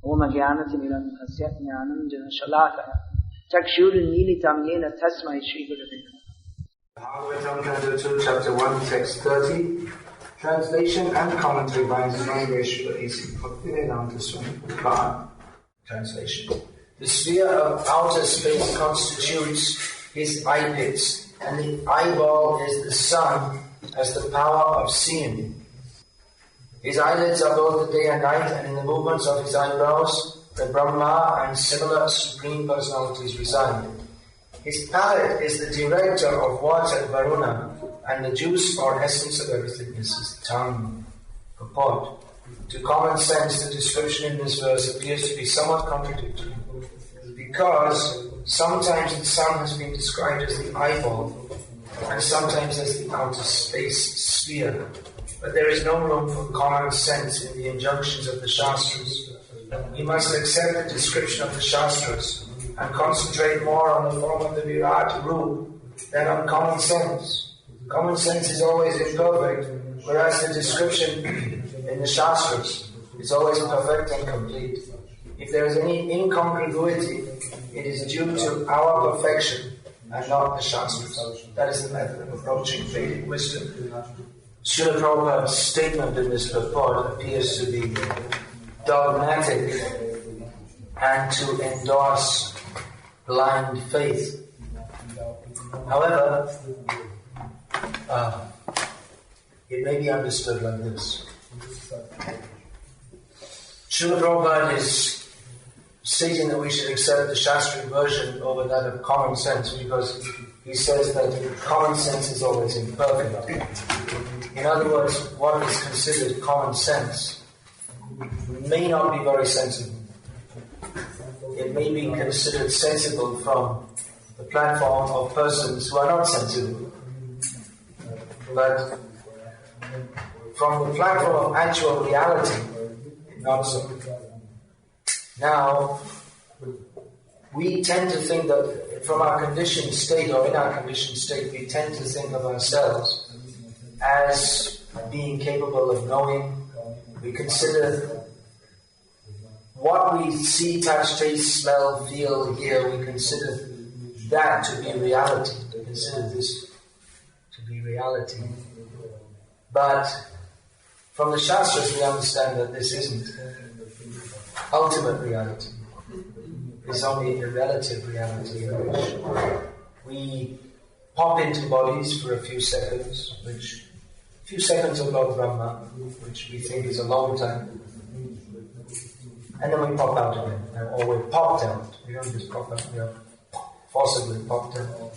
Om Jnanatimirandhasya Jnananjana Shalakaya Chakshurunmilitam Yena Tasmai Shri Gurave Namaha. Bhagavatam, Canto 2, Chapter 1, Text 30. Translation and commentary by His Holiness Bhakti Swami. Translation. The sphere of outer space constitutes his eye pits, and the eyeball is the sun as the power of seeing. His eyelids are both the day and night, and in the movements of his eyebrows, the Brahma and similar supreme personalities reside. His palate is the director of water, Varuna, and the juice or essence of everything is his tongue, purport. To common sense, the description in this verse appears to be somewhat contradictory, because sometimes the sun has been described as the eyeball, and sometimes as the outer space sphere. But there is no room for common sense in the injunctions of the Shastras. We must accept the description of the Shastras and concentrate more on the form of the Virat Roop than on common sense. Common sense is always imperfect, whereas the description in the Shastras is always perfect and complete. If there is any incongruity, it is due to our perfection and not the Shastras. That is the method of approaching Vedic wisdom. Srila Prabhupada's statement in this purport appears to be dogmatic and to endorse blind faith. However, it may be understood like this. Srila Prabhupada is stating that we should accept the Shastric version over that of common sense, because he says that common sense is always imperfect. In other words, what is considered common sense may not be very sensible. It may be considered sensible from the platform of persons who are not sensible. But from the platform of actual reality, not so. Now, we tend to think that from our conditioned state, or in our conditioned state, we tend to think of ourselves as being capable of knowing. We consider what we see, touch, taste, smell, feel, hear, we consider that to be reality. We consider this to be reality. But from the Shastras we understand that this isn't ultimate reality. It's only a relative reality in which we pop into bodies for a few seconds, few seconds of Lord Brahma, which we think is a long time, and then we pop out again, or we're popped out. We don't just pop out, we are forcibly popped out.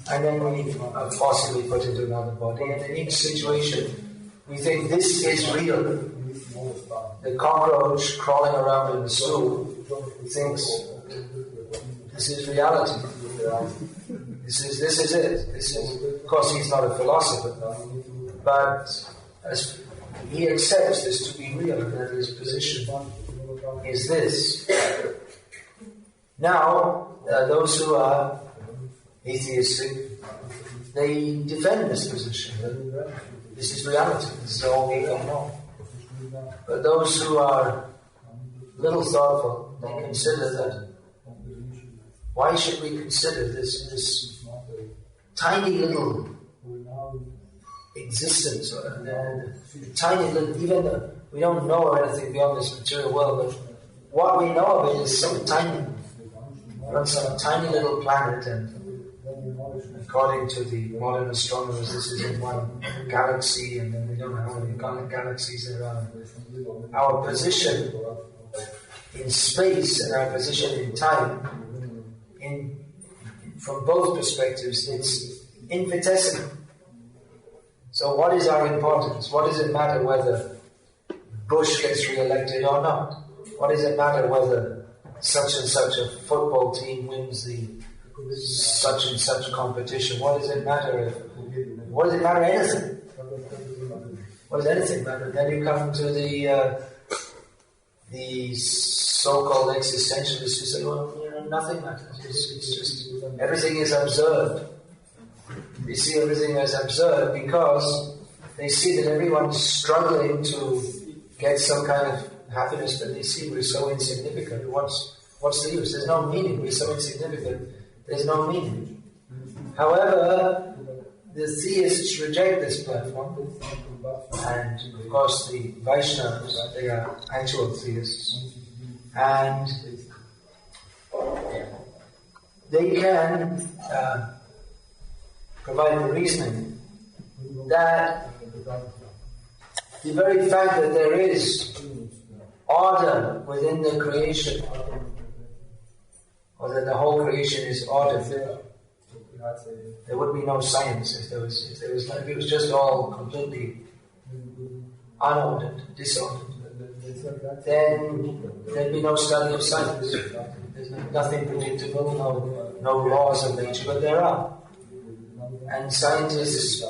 And then we are forcibly put into another body, and in each situation we think this is real. The cockroach crawling around in the stool thinks this is reality. This is it. Of course, he's not a philosopher, but as he accepts this to be real, and that his position is this. Now, those who are atheistic, they defend this position. This is reality. This is all we know. But those who are little thoughtful, they consider that why should we consider this tiny little existence, or tiny little, even though we don't know anything beyond this material world, but what we know of it is so tiny. We're on some tiny little planet, and according to the modern astronomers, this is in one galaxy, and then we don't know how many galaxies there are. Our position in space and our position in time, from both perspectives, it's infinitesimal. So what is our importance? What does it matter whether Bush gets re-elected or not? What does it matter whether such and such a football team wins the such and such competition? What does it matter anything? What does anything matter? Then you come to the so-called existentialists who say, well, nothing matters. It's just everything is observed. They see everything as absurd because they see that everyone's struggling to get some kind of happiness that they see. We're so insignificant. What's the use? There's no meaning. We're so insignificant. There's no meaning. However, the theists reject this platform, and of course the Vaishnavas, they are actual theists, and they can provide the reasoning that the very fact that there is order within the creation, or that the whole creation is ordered, there would be no science if it was just all completely unordered, disordered. Then there'd be no study of science. There's nothing predictable, no laws of nature, but there are. And scientists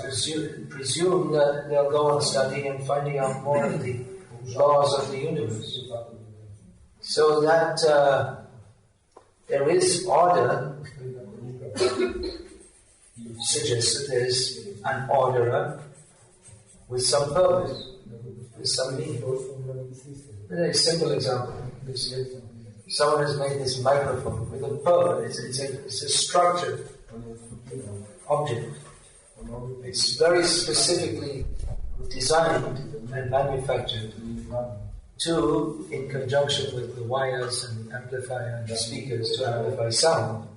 presume that they'll go on studying and finding out more of the laws of the universe. So that there is order suggests that there's an orderer with some purpose, with some meaning. A very simple example. Someone has made this microphone with a purpose. It's a structured object. It's very specifically designed and manufactured to, in conjunction with the wires and amplifier and the speakers, to amplify sound.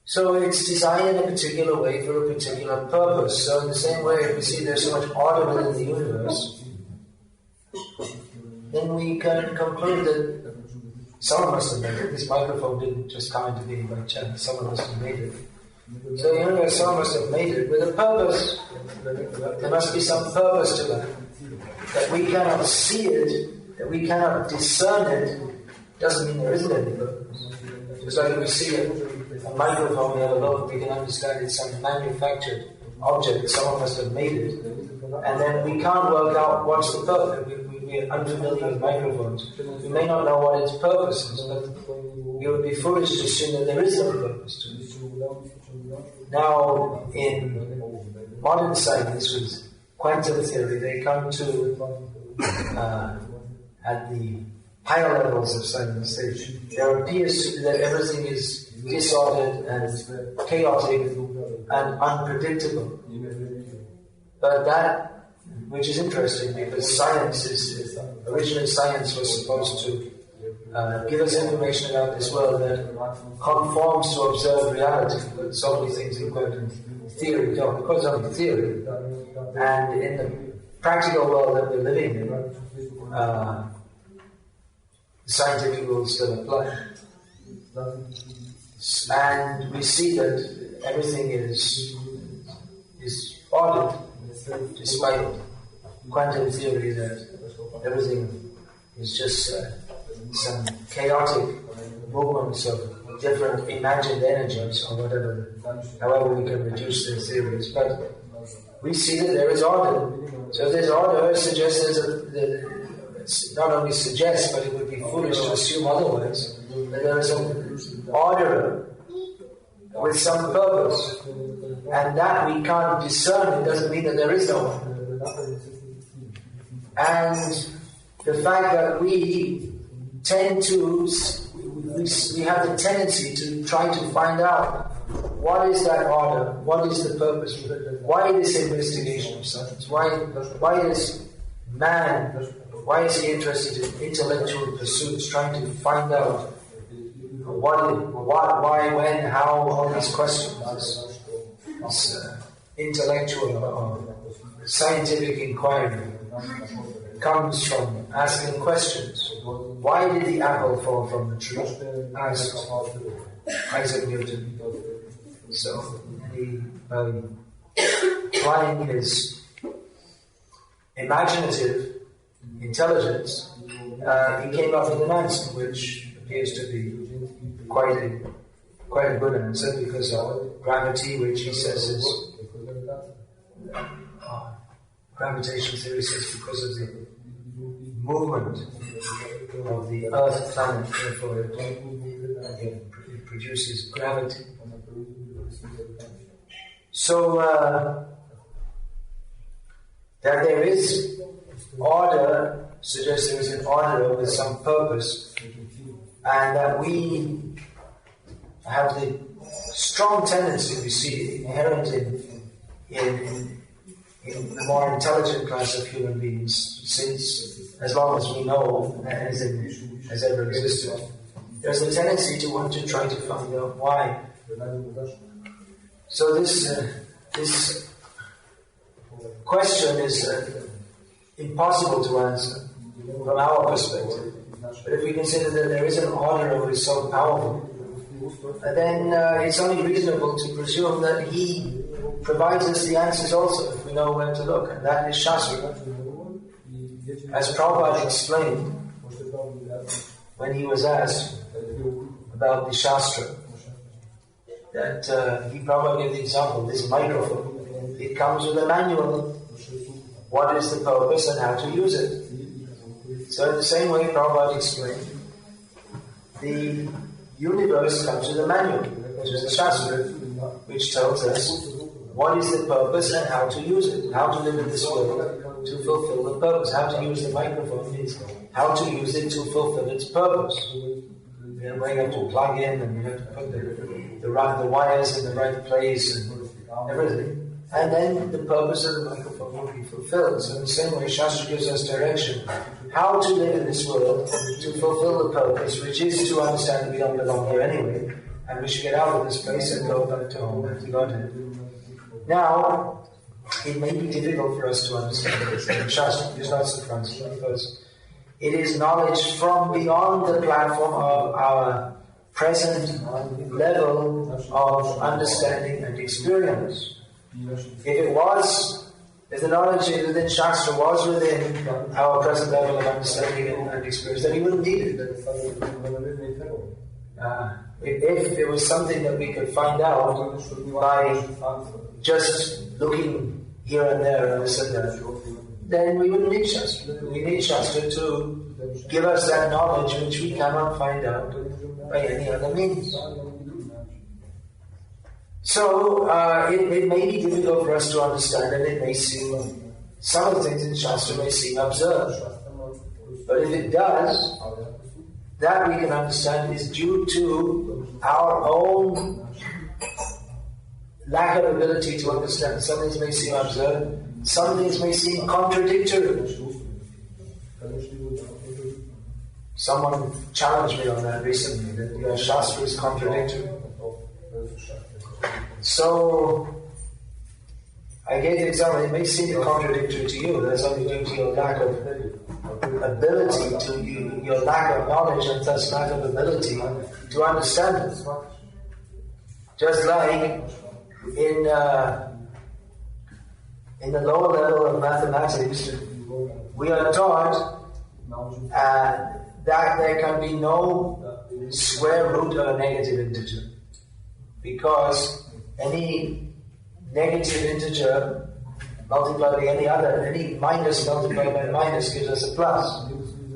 So it's designed in a particular way for a particular purpose. So in the same way, if we see there's so much order within the universe, then we can conclude that someone must have made it. This microphone didn't just come into being by chance. Someone must have made it. So the universe, someone must have made it with a purpose. There must be some purpose to that. That we cannot see it, that we cannot discern it, doesn't mean there isn't any purpose. Just like if we see a microphone, we have a look, we can understand it's some manufactured object, someone must have made it, and then we can't work out what's the purpose. We are unfamiliar with microphones. We may not know what its purpose is, but we would be foolish to assume that there is no purpose to it. Now, in modern science, with quantum theory, they come to, at the higher levels of science, there appears to be that everything is disordered and chaotic and unpredictable. But that, which is interesting, because originally science was supposed to give us information about this world that conforms to observed reality, but so many things in quantum theory don't. Of course, only theory. And in the practical world that we're living in, the scientific rules still apply. And we see that everything is ordered, despite quantum theory that everything is just some chaotic movements of different imagined energies or whatever, however we can reduce their theories. But we see that there is order. So if there's order, it suggests it's not only suggests, but it would be foolish to assume otherwise, that there is an order with some purpose. And that we can't discern, it doesn't mean that there is no order. And the fact that we tend to, we have the tendency to try to find out what is that order, what is the purpose, why this investigation of science, why is man, why is he interested in intellectual pursuits, trying to find out what, why, when, how, all these questions, this intellectual or scientific inquiry comes from asking questions. Why did the apple fall from the tree? Asked Isaac Newton. So, by applying his imaginative intelligence, he came up with an answer which appears to be quite a good answer, because of gravity, which he says is gravitation theory says because of the movement of the Earth planet, therefore it produces gravity. So that there is order suggests there is an order with some purpose, and that we have the strong tendency we see inherent in the more intelligent class of human beings, since as long as we know anything has ever existed. There's a tendency to want to try to find out why. So this question is impossible to answer from our perspective. But if we consider that there is an order who is so powerful, then it's only reasonable to presume that he provides us the answers also, if we know where to look, and that is Shastra. As Prabhupada explained when he was asked about the Shastra, that Prabhupada gave the example, this microphone, it comes with a manual. What is the purpose and how to use it? So in the same way Prabhupada explained, the universe comes with a manual, which is the Shastra, which tells us what is the purpose and how to use it, how to live in this world to fulfill the purpose. How to use the microphone means how to use it to fulfill its purpose. You have to plug in and you have to put the wires in the right place and everything. And then the purpose of the microphone will be fulfilled. So in the same way, Shastra gives us direction how to live in this world to fulfill the purpose, which is to understand that we don't belong here anyway, and we should get out of this place and go back to home and to Godhead. Now, it may be difficult for us to understand this, and Shastra is not surprising, because it is knowledge from beyond the platform of our present level of understanding and experience. If the knowledge within Shastra was within our present level of understanding and experience, then we wouldn't need it. If it was something that we could find out by just looking here and there and this and that, then we wouldn't need Shastra. We need Shastra to give us that knowledge which we cannot find out by any other means. So, it may be difficult for us to understand, and it may seem, some of the things in Shastra may seem absurd. But if it does, that we can understand is due to our own lack of ability to understand. Some things may seem absurd, some things may seem contradictory. Someone challenged me on that recently, that your Shastra is contradictory. So, I gave the example, it may seem contradictory to you, that's only due to your lack of ability, to your lack of knowledge and thus lack of ability to understand it. Just like in the lower level of mathematics, we are taught that there can be no square root of a negative integer, because any negative integer multiplied by any minus multiplied by minus gives us a plus.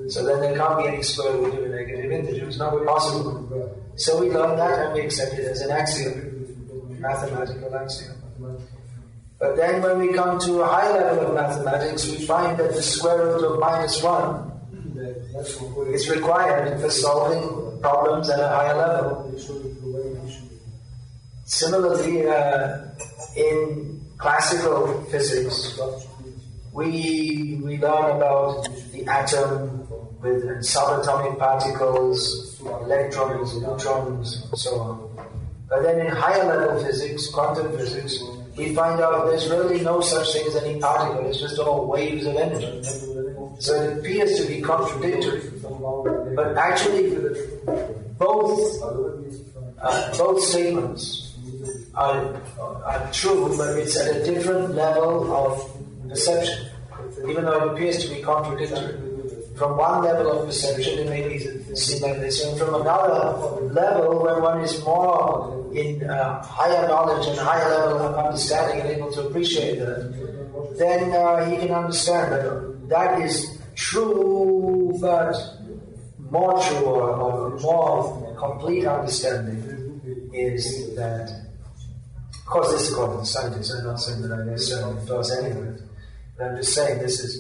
So then there can't be any square root of a negative integer. It's not possible. So we learn that and we accept it as an axiom, mathematical axiom. But then when we come to a high level of mathematics, we find that the square root of -1 is required for solving problems at a higher level. Similarly, in classical physics, we learn about the atom with subatomic particles, electrons, neutrons, and so on. But then in higher level physics, quantum physics, we find out there's really no such thing as any particle, it's just all waves of energy. So it appears to be contradictory. But actually, both statements are true, but it's at a different level of perception. Even though it appears to be contradictory. From one level of perception, it may seem like this, and from another level, when one is more in higher knowledge and higher level of understanding and able to appreciate that, then he can understand that is true, but more true or more complete understanding is that. Of course, this is according to scientists. I'm not saying that I necessarily endorse any of it. But I'm just saying this is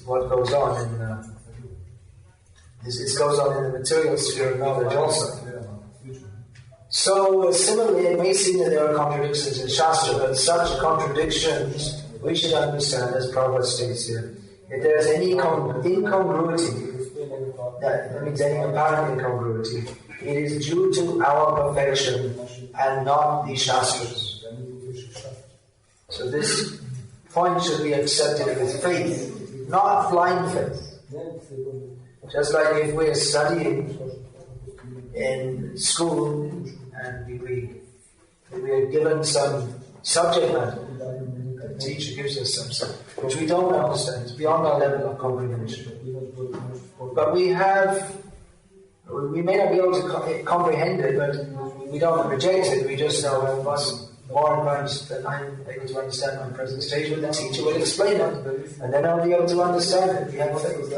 what goes on in this goes on in the material sphere of knowledge also. So similarly, it may seem that there are contradictions in Shastra, but such contradictions we should understand, as Prabhupada states here. If there is any incongruity, that means any apparent incongruity, it is due to our perfection and not the Shastras. So this point should be accepted with faith, not blind faith. Just like if we are studying in school and we are given some subject matter, the teacher gives us some stuff which we don't understand, it's beyond our level of comprehension. But we may not be able to comprehend it, but we don't reject it, we just know it was more advanced than I'm able to understand on the present stage, but the teacher will explain it, and then I'll be able to understand it. We have faith.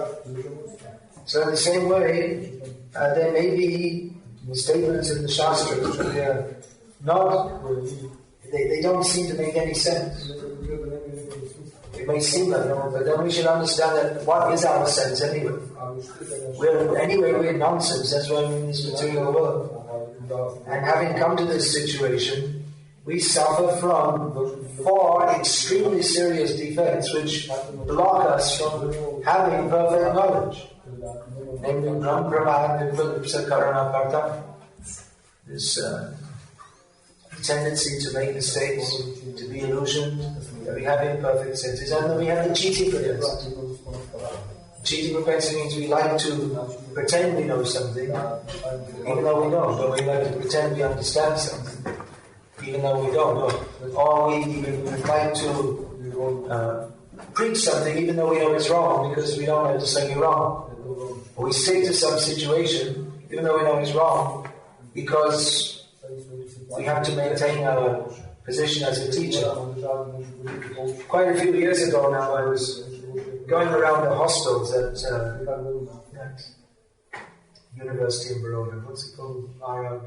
So in the same way, there may be statements in the Shastra which are not, they don't seem to make any sense. It may seem like that, but then we should understand that what is our sense anyway? We're nonsense, that's why we're in this material world. And having come to this situation, we suffer from 4 extremely serious defects which block us from having perfect knowledge. Namely, this tendency to make mistakes, to be illusioned, that we have imperfect senses, and then we have the cheating propensity. Cheating propensity means we like to pretend we know something, even though we don't, but we like to pretend we understand something, even though we don't know. Or we like to preach something even though we know it's wrong, because we don't know to say you're wrong. Or we stick to some situation even though we know it's wrong, because we have to maintain our position as a teacher. Quite a few years ago now, I was going around the hostels at University in Baroda. What's it called? Rao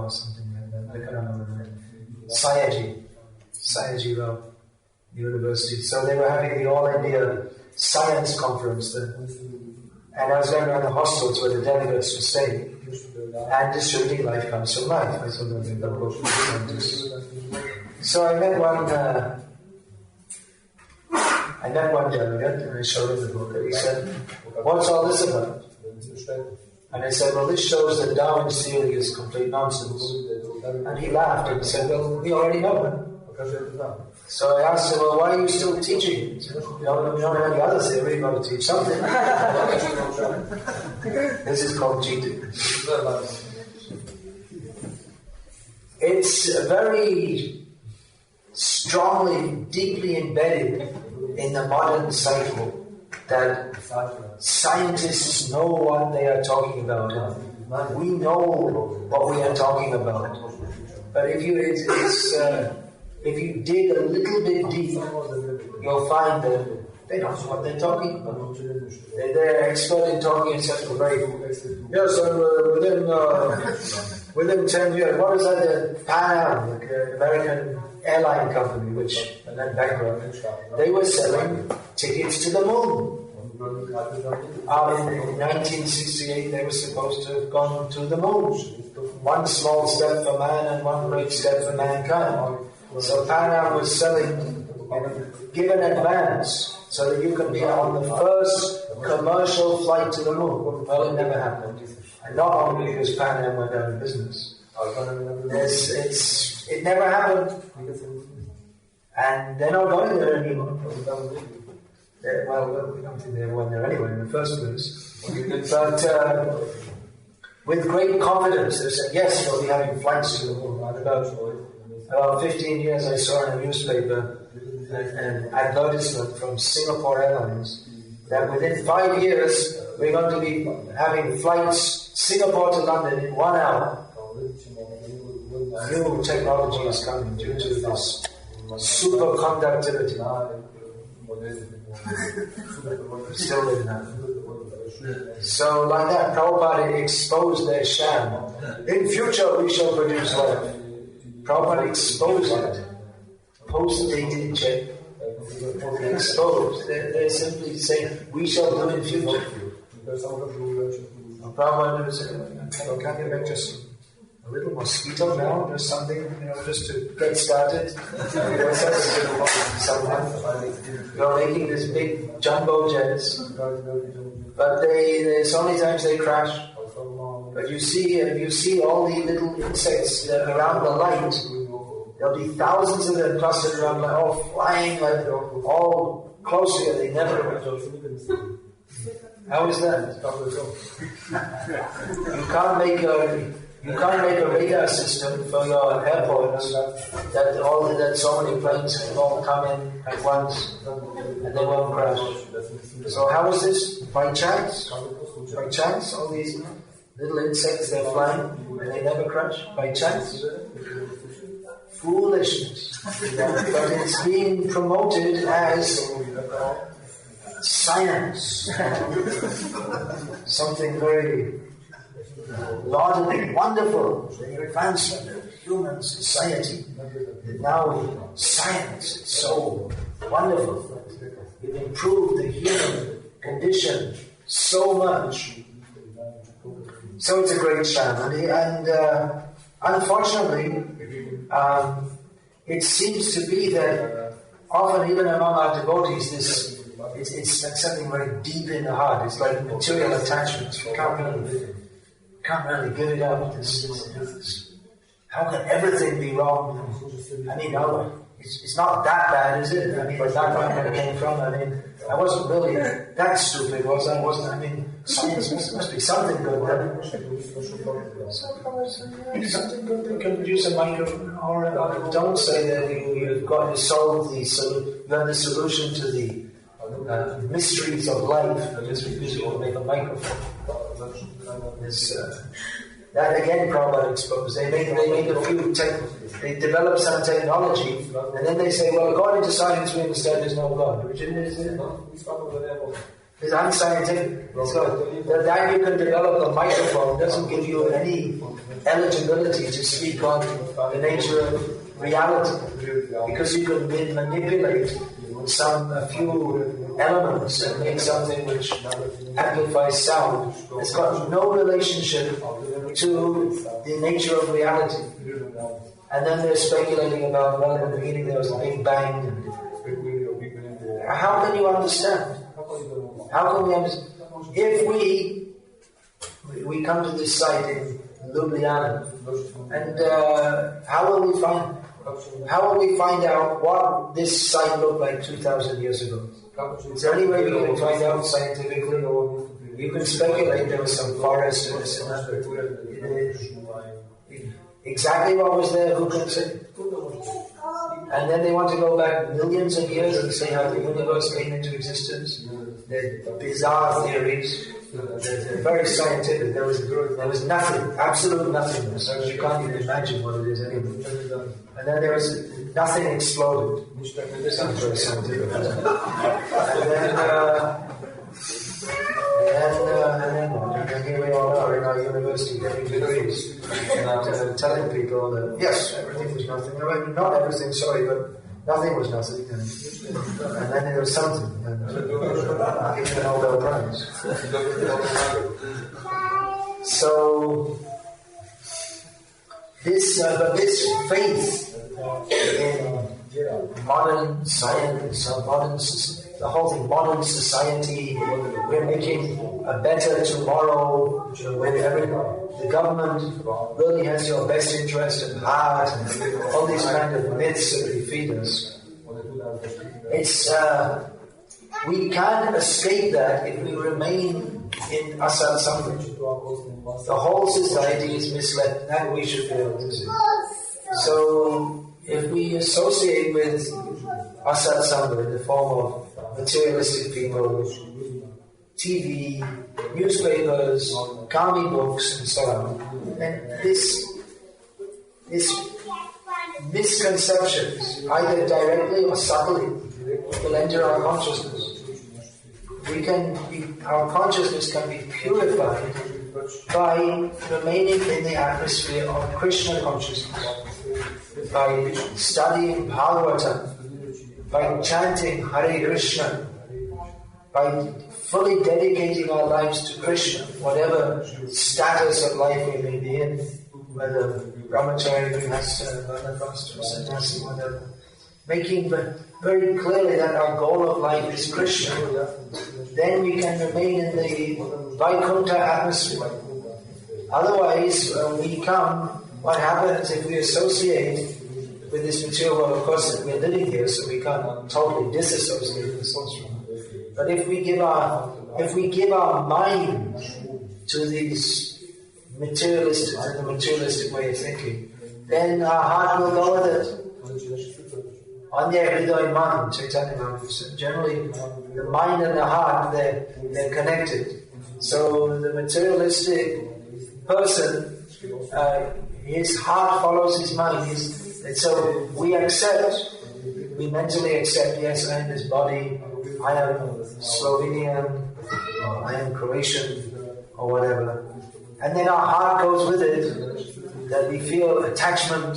or something like that. I can't remember. Sayaji Rao University. So they were having the All India Science Conference there. And I was going around the hostels where the delegates were staying and distributing Life Comes from Life. I told them the book. So I met one delegate and I showed him the book, and he said, "What's all this about?" And I said, "Well, this shows that Darwin's theory is complete nonsense." And he laughed and said, "Well, we already know it." So I asked him, "Well, why are you still teaching it? We don't have any other theory, you've got to teach something." This is called cheating. It's very strongly, deeply embedded in the modern cycle that scientists know what they are talking about. We know what we are talking about. But if you dig a little bit deep, you'll find that they don't know what they're talking about. They're expert in talking in such a way. Yes, within 10 years, what is that? The Pan Am, the American airline company, which went bankrupt, they were selling tickets to the moon. In 1968, they were supposed to have gone to the moon. One small step for man and one great step for mankind. So Pan Am was selling, given advance, so that you could be on the first commercial flight to the moon. Well, it never happened. And not only because Pan Am went out of business. It never happened. And they're not going there anymore. Well, we don't think they went there anyway in the first place. But with great confidence, they said, yes, we'll be having flights to the moon. About 15 years, I saw in a newspaper an advertisement from Singapore Airlines that within 5 years, we're going to be having flights Singapore to London in 1 hour. New technology is coming due to this superconductivity. Still in that. So like that, Prabhupada exposed their sham. In future we shall produce life. Prabhupada exposed it. post-dated check exposed. They're simply saying, we shall do in future. Prabhupada was saying, can you make just a little mosquito now or something, just to get started? You're making this big jumbo jets, but there's so many times they crash. But you see all the little insects around the light. There'll be thousands of them clustered around, all flying, all close together. They never. How is that? You can't make a radar system for your airports that so many planes can all come in at once and they won't crash. So how is this? By chance? By chance? All these little insects, they're flying and they never crash? By chance? Foolishness. But it's being promoted as science. Something very laudable, wonderful, the advancement of human society. Now science, it's so wonderful. We've improved the human condition so much. So it's a great sham. And unfortunately, it seems to be that often even among our devotees, it's like something very deep in the heart. It's like material attachments. You can't really give it up. How can everything be wrong? I mean, it's not that bad, is it? I mean, but that's where it came from. I mean, I wasn't really that stupid, was I? I mean, science must be something good then. Something good that can produce a microphone. Or don't say that you've got to solve you have the solution to the mysteries of life just because you want to make a microphone. That again, Prabhupada exposed. They make they develop some technology, and then they say, well, according to science, we understand there's no God. Which is it? It's unscientific. That you can develop a microphone doesn't give you any eligibility to speak on the nature of reality, because you can manipulate a few elements and make something which amplifies sound. It's got no relationship to the nature of reality. And then they're speculating about, well, in the beginning there was a big bang. How can you understand? How can we understand? If we come to this site in Ljubljana, and how will we find out what this site looked like 2,000 years ago? Is there any way we can find out scientifically? You can speculate there was some forest or this and that. Exactly what was there, who can say? And then they want to go back millions of years and say how the universe came into existence. They're bizarre theories. They're very scientific. There was nothing, absolute nothingness. So you can't even imagine what it is anyway. And then there was nothing exploded. Sounds very scientific. And then here we all are in our university getting degrees and telling people that yes, everything was nothing. I mean, not everything, sorry, but nothing was nothing. And then there was something. And given the Nobel Prize. So this faith in modern science, the whole thing, modern society, we're making a better tomorrow where the government really has your best interest at heart, and all these kind of myths that we feed us. We can't escape that if we remain in Asat Sangha. The whole society is misled, that we should be able to see. So if we associate with Asat Sangha in the form of materialistic people, TV, newspapers, kami books, and so on, and this misconceptions, either directly or subtly, will enter our consciousness. Our consciousness can be purified by remaining in the atmosphere of Krishna consciousness. by studying Bhagavatam, by chanting Hare Krishna, by fully dedicating our lives to Krishna, whatever status of life we may be in, whether brahmachari, grihastha, vanaprastha, sannyasi, whatever, making very clearly that our goal of life is Krishna, then we can remain in the Vaikuntha atmosphere. Otherwise, what happens if we associate with this material world? Of course, we're living here, so we can't totally disassociate this from. But if we give our mind to these the materialistic way of thinking, then our heart will go with it. Anya Hriday Man, Chaitanya Mahaprabhu said. Generally, the mind and the heart, they're connected. So the materialistic person, his heart follows his mind. And so we mentally accept, yes, I am this body, I am Slovenian, or I am Croatian, or whatever. And then our heart goes with it, that we feel attachment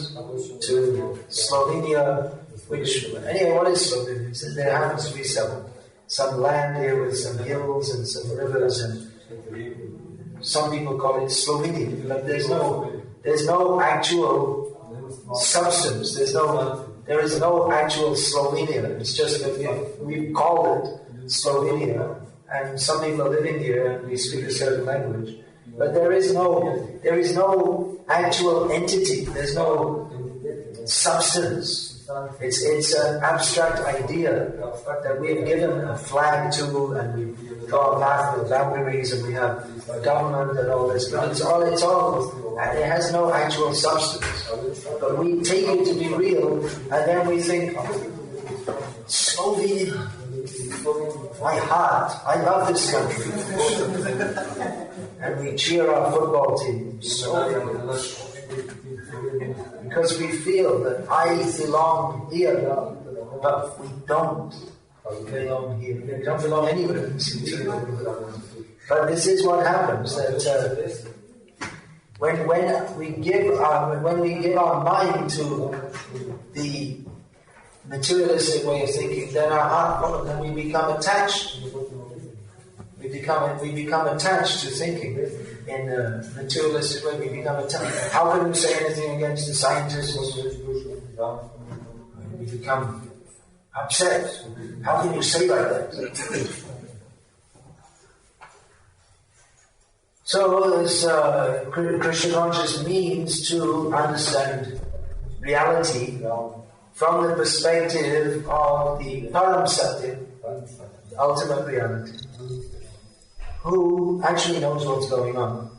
to Slovenia, which, anyway, what is Slovenia? There happens to be some land here with some hills and some rivers, and some people call it Slovenia, but there's no actual substance. There is no actual Slovenia. It's just that we've called it Slovenia, and some people are living here and we speak a certain language. But there is no actual entity. There's no substance. It's an abstract idea that we have given a flag to, and we draw a path with boundaries, and we have a government and all this. But it's all. It has no actual substance. But we take it to be real, and then we think, Slovenia, my heart, I love this country. And we cheer our football team, because we feel that I belong here, but we don't belong here. We don't belong anywhere in this interior. But this is what happens, that when we give our mind to the materialistic way of thinking, then our heart, then we become attached. We become attached to thinking in a materialistic way. We become attached. How can we say anything against the scientists? We become upset. How can you say like that? So this Krishna consciousness means to understand reality from the perspective of the Param Satya, ultimate reality, who actually knows what's going on.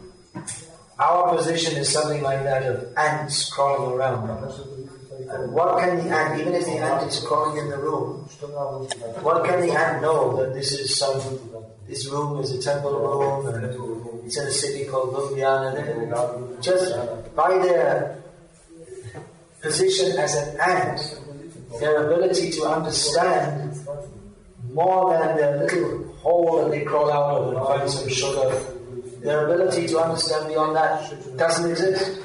Our position is something like that of ants crawling around. And what can the ant, even if the ant is crawling in the room, what can the ant know that this room is a temple room, and it's in a city called Ljubljana? Just by their position as an ant, their ability to understand more than their little hole that they crawl out of and find some sugar, their ability to understand beyond that doesn't exist.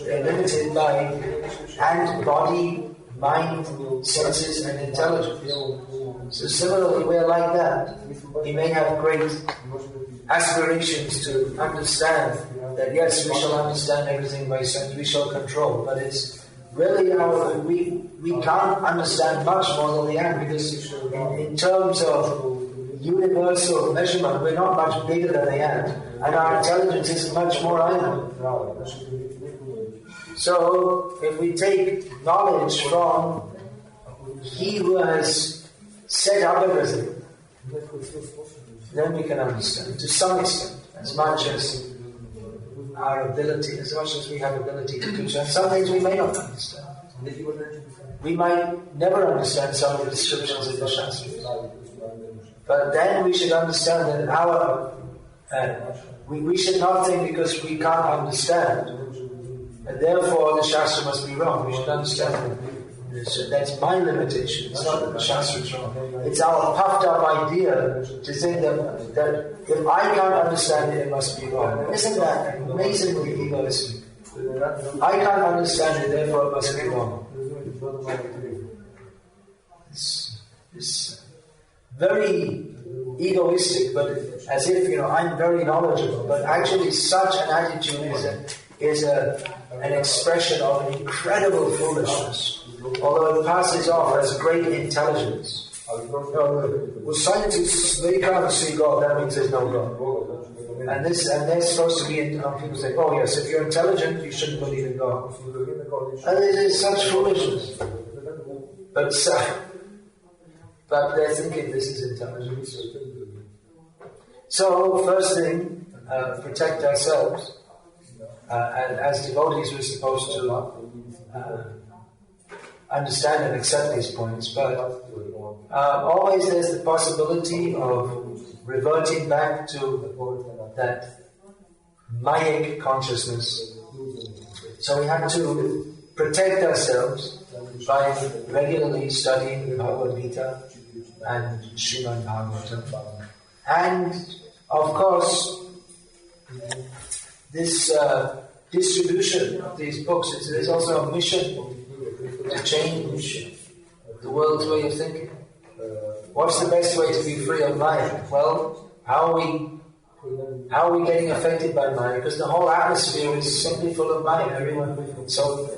They're limited by hand, body, mind, senses, and intelligence. So similarly, we're like that. We may have great aspirations to understand that, yes, we shall understand everything by sense, we shall control, but it's really we can't understand much more than the ant, because in terms of universal measurement, we're not much bigger than the ant, and our intelligence isn't much more either. So, if we take knowledge from He who has set up everything, then we can understand, to some extent, as much as our ability, as much as we have ability to do so. And some things we may not understand. We might never understand some of the descriptions in the Shastras. But then we should understand that we should not think because we can't understand, and therefore the Shastra must be wrong. We should understand that that's my limitation. It's not that the Shastra is wrong. It's our puffed up idea to think that if I can't understand it, it must be wrong. Isn't that amazingly egoistic? I can't understand it, therefore it must be wrong. It's very egoistic, but as if, I'm very knowledgeable. But actually such an attitude is an expression of an incredible foolishness, although it passes off as great intelligence. Well, scientists, they can't see God, that means there's no God. And they're supposed to be, people say, oh yes, if you're intelligent, you shouldn't believe in God. And it is such foolishness. But they're thinking this is intelligence. So, first thing, protect ourselves. And as devotees, we're supposed to understand and accept these points. But always there's the possibility of reverting back to that Mayic consciousness. So we have to protect ourselves by regularly studying the Bhagavad-gita and Srimad Bhagavatam. And, of course, this distribution of these books, there's also a mission to change the world's way of thinking. What's the best way to be free of Maya? Well, how are we getting affected by Maya? Because the whole atmosphere is simply full of Maya. Everyone. So,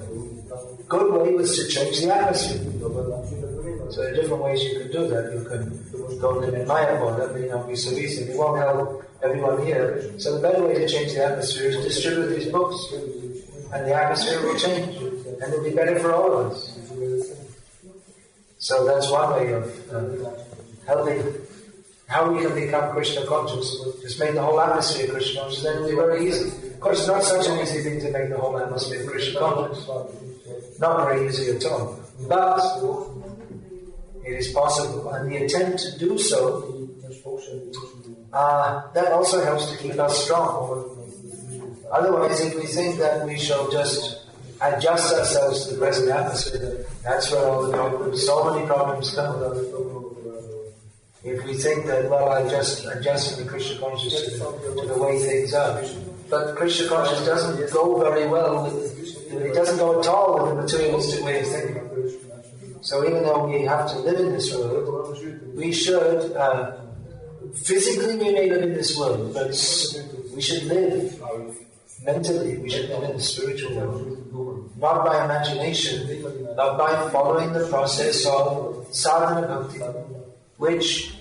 good way was to change the atmosphere. So there are different ways you can do that. You can go live in Mayapur. That may not be so easy. It won't help everyone here. So the better way to change the atmosphere is to distribute these books. And the atmosphere will change. And it'll be better for all of us. So that's one way of helping. How we can become Krishna conscious. Just make the whole atmosphere Krishna conscious. Then it'll be very easy. Of course, it's not such an easy thing to make the whole atmosphere Krishna conscious. Not very easy at all. But it is possible. And the attempt to do so, that also helps to keep us strong. Otherwise, if we think that we shall just adjust ourselves to the present atmosphere, that's where all the problems, so many problems come. If we think that, well, I just adjust the Krishna consciousness to the way things are. But Krishna consciousness doesn't go very well it doesn't go at all with the materialistic way of thinking. So even though we have to live in this world, we should, physically we may live in this world, but we should live mentally, we should live in the spiritual world. Not by imagination, but by following the process of sadhana bhakti, which,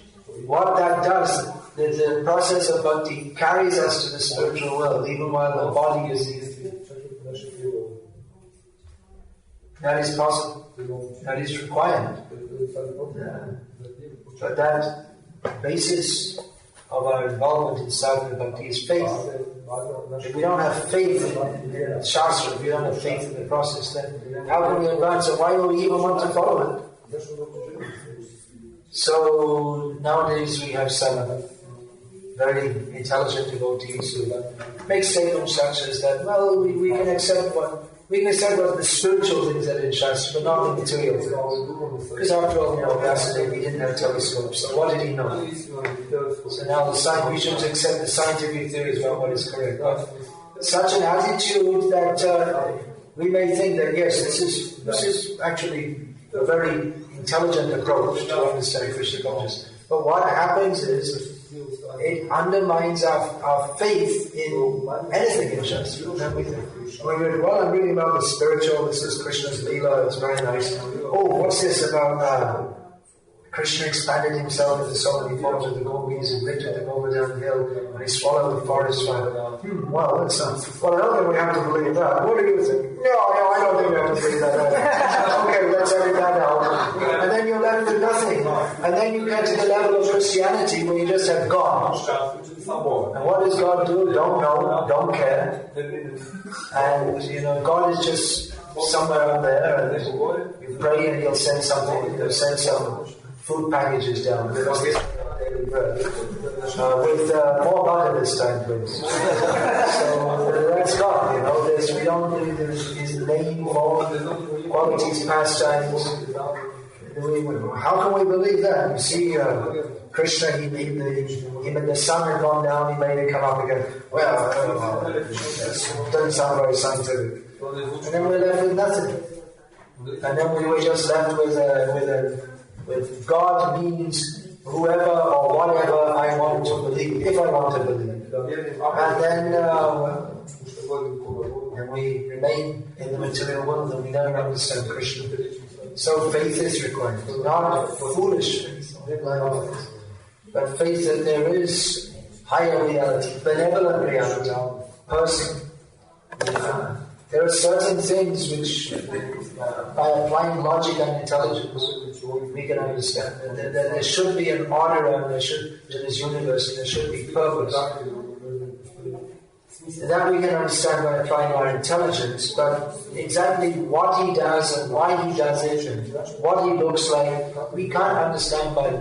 what that does, the process of bhakti carries us to the spiritual world, even while the body is here. That is possible. That is required. But that basis of our involvement in sadhana bhakti is faith. If we don't have faith in Shastra, if we don't have faith in the process, then how can we advance it? Why do we even want to follow it? So nowadays we have some very intelligent devotees who make statements such as that, well, we can accept what the spiritual things that are in Shastra, but not the material things. Because after all, Vyasa, he didn't have telescopes, so what did he know? So now we should accept the scientific theories about what is correct. But such an attitude that we may think that, yes, this is actually a very intelligent approach to understand Krishna consciousness. But what happens is, it undermines our faith in anything in Shastra. I'm reading about the spiritual, this is Krishna's Leela, it's very nice. Oh, what's this about Krishna expanded himself into so many forms of the gopis and lifted the Govardhan hill and he swallowed the forest fire. Well, that's well, I don't think we have to believe that. What do you think? No, I don't think we have to believe that. Okay, let's edit that out. And then you're left with nothing. And then you get to the level of Christianity where you just have God. And what does God do? Don't know, don't care. And, God is just somewhere up there. And you pray and He'll send something. He'll send some food packages down. With more butter this time, please. So that's God, we don't believe there's His name, qualities, pastimes. How can we believe that? You see, Krishna, he made the sun had gone down, he made it come up again. Well, it doesn't sound very scientific. And then we're left with nothing. And then we were just left with God means whoever or whatever I want to believe, if I want to believe. And then we remain in the material world and we never understand Krishna. So faith is required, not foolish faith, like others, but faith that there is higher reality, benevolent reality, person. There are certain things which, by applying logic and intelligence, we can understand. And there should be an order and there should, to this universe, and there should be purpose. And that we can understand by applying our intelligence, but exactly what he does and why he does it and what he looks like, we can't understand by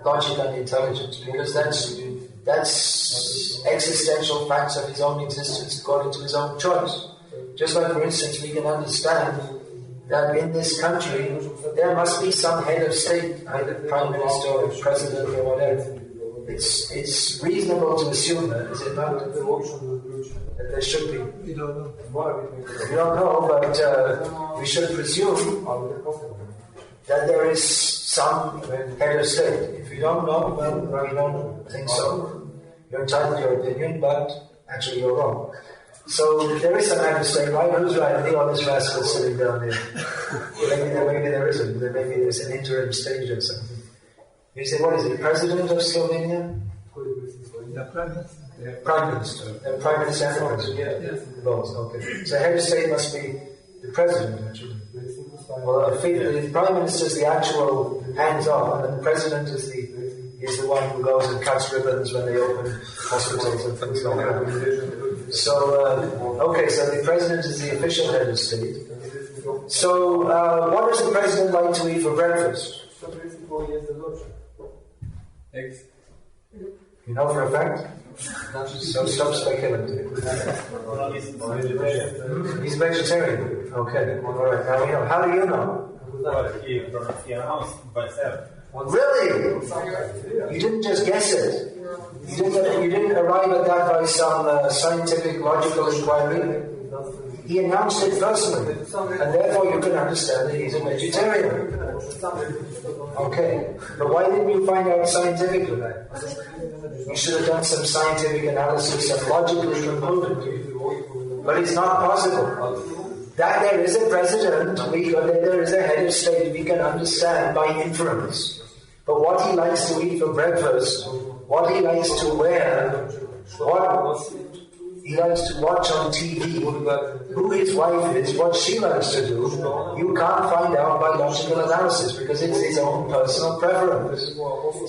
logic and intelligence, because that's existential facts of his own existence according to his own choice. Just like, for instance, we can understand that in this country there must be some head of state, either prime minister or president or whatever. It's reasonable to assume that, is it not? That there should be. We don't know, but we should presume that there is some head of state. If you don't know, well, you don't think so. You're entitled to your opinion, but actually you're wrong. So there is some head of state, right? Who's right? The honest rascal sitting down there. Maybe there isn't. Maybe there's an interim stage or something. You say, what is it? President of Slovenia? Prime Minister. Prime Minister and President. Both. Okay. So head of state must be the president, actually. Well, the prime minister is the actual hands-on, and the president is the one who goes and cuts ribbons when they open hospitals and things like that. So, okay, so the president is the official head of state. So, what does the president like to eat for breakfast? Eggs. You know for a fact? So stop speculating. He's vegetarian. Okay. All right. Now we know. How do you know? Really? You didn't just guess it. You didn't arrive at that by some scientific, logical inquiry. He announced it personally, and therefore you can understand that he's a vegetarian. Okay, but why didn't you find out scientifically? You should have done some scientific analysis and logically concluded. But it's not possible. That there is a president, there is a head of state, we can understand by inference. But what he likes to eat for breakfast, what he likes to wear, what he likes to watch on TV, who his wife is, what she likes to do, you can't find out by logical analysis because it's his own personal preference.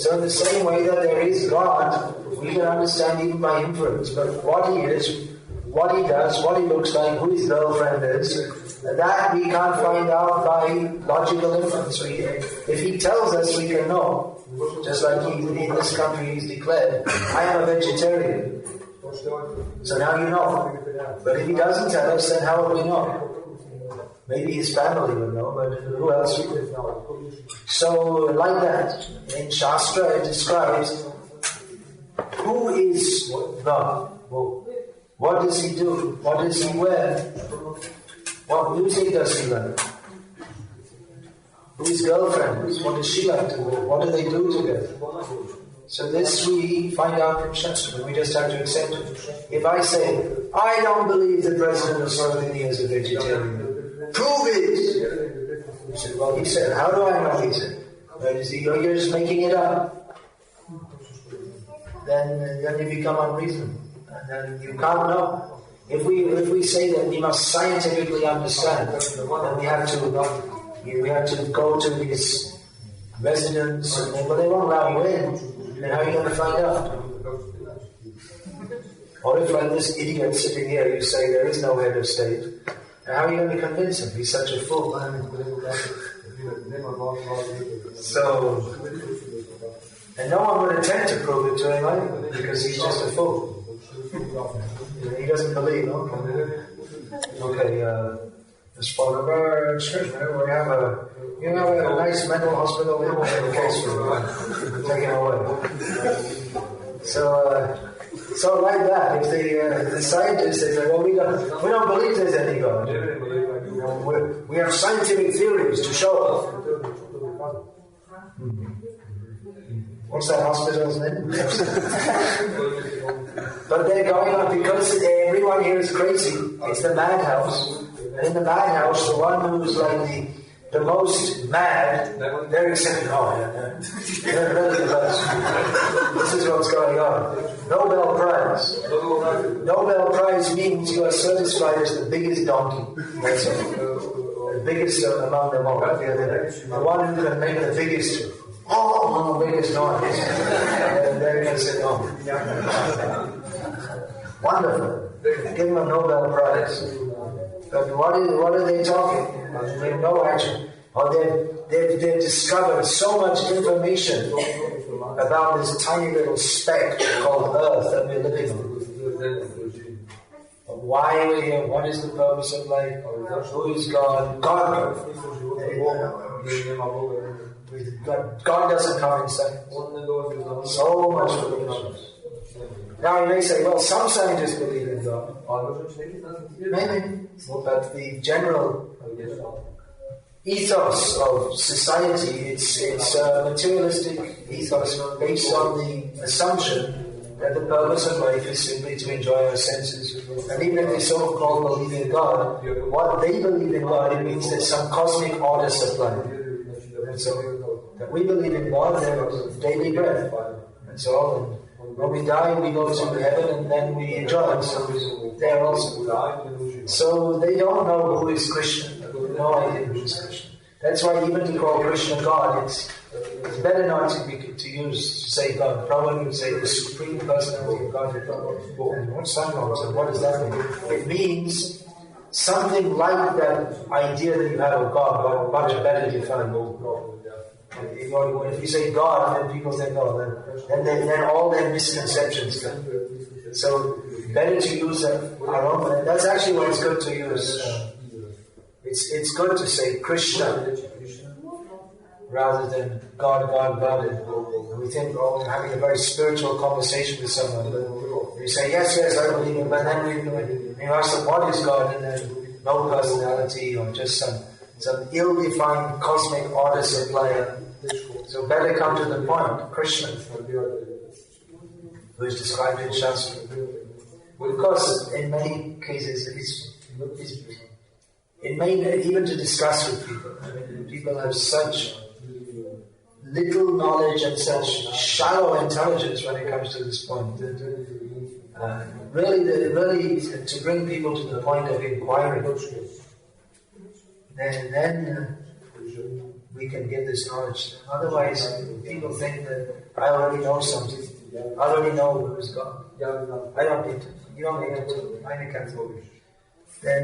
So in the same way that there is God, we can understand even by inference, but what he is, what he does, what he looks like, who his girlfriend is, that we can't find out by logical inference. If he tells us, we can know. Just like in this country he's declared, I am a vegetarian. So now you know. But if he doesn't tell us, then how will we know? Maybe his family will know, but who else will know? So like that, in Shastra it describes who is God. What does he do? What does he wear? What music does he like? Who his girlfriend is? What does she like to wear? What do they do together? So this we find out from Shastra. We just have to accept it. If I say, I don't believe the president of Slovenia is a vegetarian, prove it! He said, well, he said, how do I know? He said, you're just making it up. Then you become unreasonable. And then you can't know. If we say that we must scientifically understand, then we have to go to his residence, and then, well, they won't allow you in. Then how are you going to find out? Or if, like this idiot sitting here, you say there is no head of state, and how are you going to convince him? He's such a fool. So, and no one would attempt to prove it to him either, because he's just a fool. He doesn't believe, okay, As part of our scripture, we have a nice mental hospital in case we're taken away. So like that, if the scientists they say, well, we don't believe there's any God. We have scientific theories to show it. What's that hospital's name? But they're going on because everyone here is crazy. It's the madhouse. And in the madhouse, the one who's like the most mad, they're accepting, they're really the best. This is what's going on. Nobel Prize. Nobel Prize means you are satisfied as the biggest donkey. That's it. The biggest among them all. The one who can make the biggest biggest noise. And they're going to say, wonderful. Give them a Nobel Prize. But what are they talking? They have no action. Or they've discovered so much information about this tiny little speck called Earth that we're living on. Why are we here? What is the purpose of life? Who is God? God doesn't come inside. So much foolishness. Now you may say, well, some scientists believe in God. Maybe. But the general ethos of society, it's a materialistic ethos based on the assumption that the purpose of life is simply to enjoy our senses. And even if they so-called believe in God, what they believe in God, it means there's some cosmic order supply. And so, that we believe in God, there's daily bread. And so, when we die, we go to heaven and then we enjoy it. So there also. So they don't know who is Krishna. They have no idea who is Krishna. That's why even to call Krishna God, it's better not to say God. Prabhupada would say the Supreme Personality of God. And what's that? What does that mean? It means something like that idea that you have of God, but much better defined. If you say God, then people think, then all their misconceptions come. So better to use our own. That's actually what it's good to use. It's good to say Krishna rather than God. And we think we're having a very spiritual conversation with someone. We say yes, I believe him, but then we ask them what is God, and then no personality or just some ill-defined cosmic order supplier. So better come to the point, Krishna, who is described in Shastra. Of course, in many cases, it may even to discuss with people. I mean, people have such little knowledge and such shallow intelligence when it comes to this point. Really, to bring people to the point of inquiry, then we can give this knowledge. Otherwise, people think that I already know something. I already know who is God. I don't need to. You don't need to. I can't. Then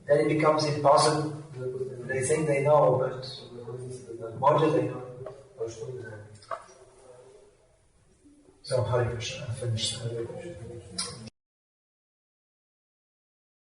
it becomes impossible. They think they know, but what do they know? So, Hare Krishna. I finished.